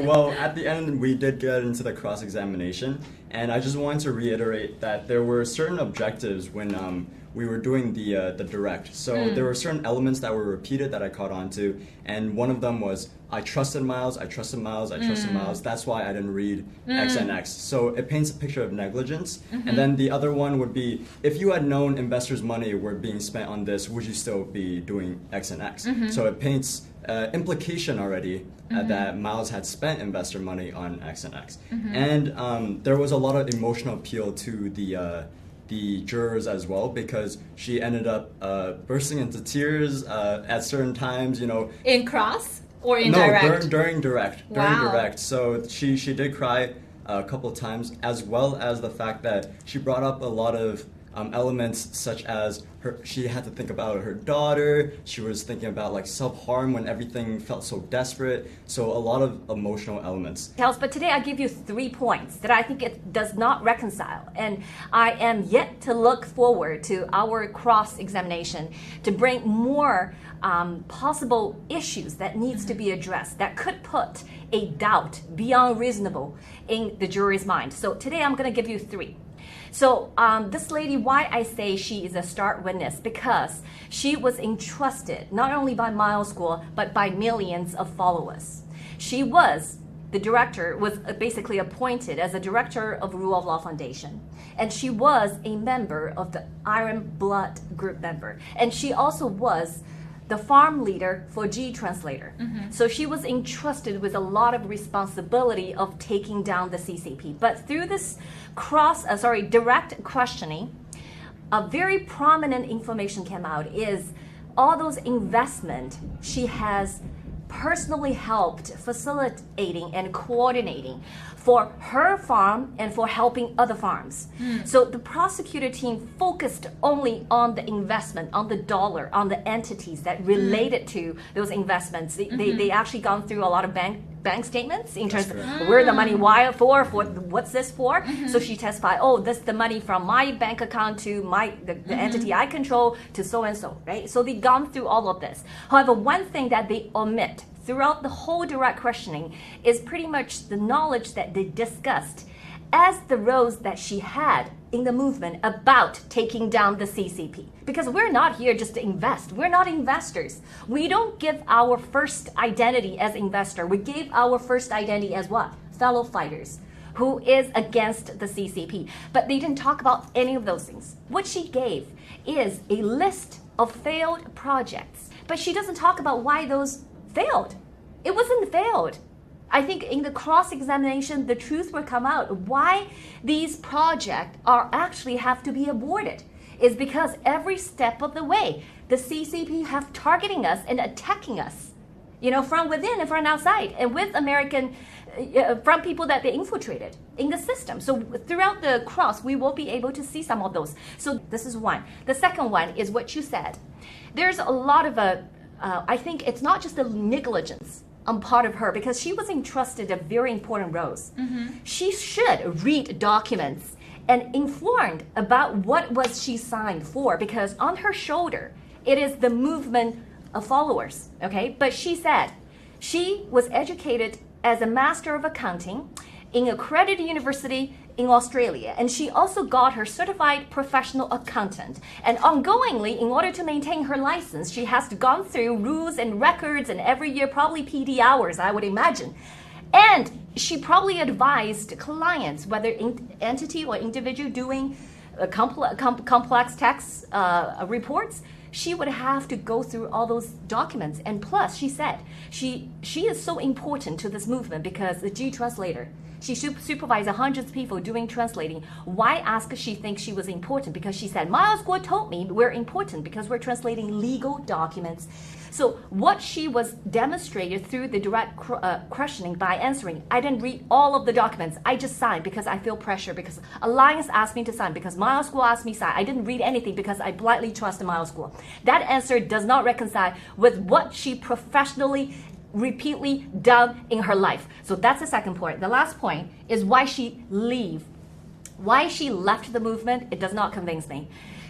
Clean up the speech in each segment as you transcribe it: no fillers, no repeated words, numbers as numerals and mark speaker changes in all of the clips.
Speaker 1: Well, at the end, we did get into the cross-examination, and I just wanted to reiterate that there were certain objectives when we were doing the direct. So there were certain elements that were repeated that I caught on to, and one of them was, I trusted Miles, I trusted Miles, I trusted Miles. That's why I didn't read X and X. So it paints a picture of negligence. And then the other one would be, if you had known investors' money were being spent on this, would you still be doing X and X? So it paints implication already that Miles had spent investor money on X and X. And there was a lot of emotional appeal to the jurors as well, because she ended up bursting into tears at certain times,
Speaker 2: In cross or in direct?
Speaker 1: No, during direct.
Speaker 2: Wow.
Speaker 1: During direct. So she did cry a couple of times, as well as the fact that she brought up a lot of elements such as she had to think about her daughter. She was thinking about like self-harm when everything felt so desperate. So a lot of emotional elements.
Speaker 3: But today I give you 3 points that I think it does not reconcile. And I am yet to look forward to our cross-examination to bring more possible issues that needs to be addressed that could put a doubt beyond reasonable in the jury's mind. So today I'm going to give you 3. So this lady, why I say she is a star witness, because she was entrusted not only by Miles School, but by millions of followers. She was, the director, was basically appointed as a director of Rule of Law Foundation. And she was a member of the Iron Blood group member. And she also was the farm leader for G-Translator. So she was entrusted with a lot of responsibility of taking down the CCP. But through this direct questioning, a very prominent information came out is all those investment she has personally helped facilitating and coordinating for her farm and for helping other farms. So the prosecutor team focused only on the investment, on the dollar, on the entities that related to those investments. They actually gone through a lot of bank statements in terms of where the money, why for what's this for. So she testified, this is the money from my bank account to the entity I control to so and so, right? So they've gone through all of this. However, one thing that they omit throughout the whole direct questioning is pretty much the knowledge that they discussed as the roles that she had in the movement about taking down the CCP. Because we're not here just to invest. We're not investors. We don't give our first identity as investor. We gave our first identity as what? Fellow fighters who is against the CCP. But they didn't talk about any of those things. What she gave is a list of failed projects. But she doesn't talk about why those failed. It wasn't failed. I think in the cross-examination, the truth will come out. Why these projects are actually have to be aborted is because every step of the way, the CCP have targeting us and attacking us, from within and from outside, and with from people that they infiltrated in the system. So throughout the cross, we will be able to see some of those. So this is one. The second one is what you said. There's a lot of I think it's not just the negligence on part of her, because she was entrusted a very important roles. She should read documents and informed about what was she signed for, because on her shoulder, it is the movement of followers, okay? But she said she was educated as a Master of Accounting in a accredited university in Australia, and she also got her certified professional accountant. And ongoingly, in order to maintain her license, she has gone through rules and records, and every year probably PD hours, I would imagine. And she probably advised clients, whether entity or individual doing complex tax reports, she would have to go through all those documents. And plus, she said, she is so important to this movement because the G-Translator, she supervised hundreds of people doing translating. Why ask she thinks she was important? Because she said, Miles Guo told me we're important because we're translating legal documents. So what she was demonstrated through the direct questioning by answering, I didn't read all of the documents. I just signed because I feel pressure, because Alliance asked me to sign, because Miles Guo asked me to sign. I didn't read anything because I blindly trust Miles Guo. That answer does not reconcile with what she professionally repeatedly done in her life. So that's the second point. The last point is why she left the movement. It does not convince me.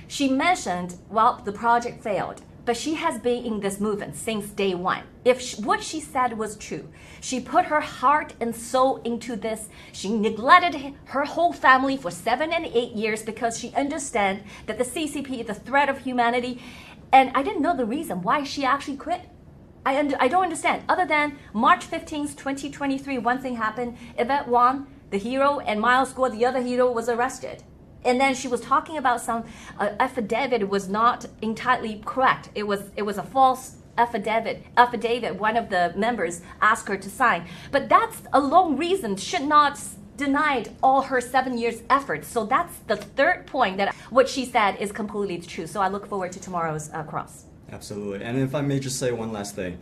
Speaker 3: She mentioned, well, the project failed. but she has been in this movement since day one. If what she said was true, she put her heart and soul into this. She neglected her whole family for 7 and 8 years because she understands that the CCP is a threat of humanity. And I didn't know the reason why she actually quit. I don't understand. Other than March 15th, 2023, one thing happened. Yvette Wang, the hero, and Miles Guo, the other hero, was arrested. And then she was talking about some affidavit was not entirely correct. It was a false affidavit. One of the members asked her to sign. But that's a long reason should not denied all her 7 years effort. So that's the third point that what she said is completely true. So I look forward to tomorrow's cross.
Speaker 1: Absolutely. And if I may just say one last thing.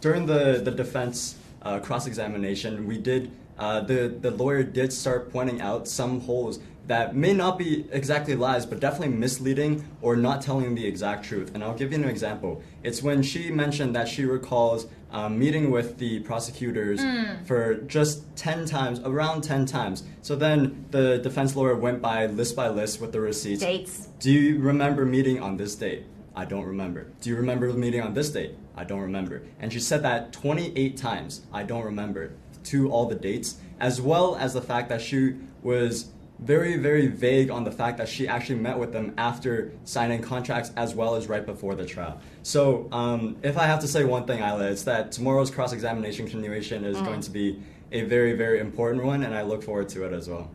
Speaker 1: During the defense cross-examination, we did the lawyer did start pointing out some holes that may not be exactly lies, but definitely misleading or not telling the exact truth. And I'll give you an example. It's when she mentioned that she recalls meeting with the prosecutors for just 10 times, around 10 times. So then the defense lawyer went by list with the receipts.
Speaker 3: Dates.
Speaker 1: Do you remember meeting on this date? I don't remember. Do you remember the meeting on this date? I don't remember. And she said that 28 times, I don't remember, to all the dates, as well as the fact that she was very, very vague on the fact that she actually met with them after signing contracts as well as right before the trial. So if I have to say one thing, Isla, it's that tomorrow's cross-examination continuation is going to be a very, very important one, and I look forward to it as well.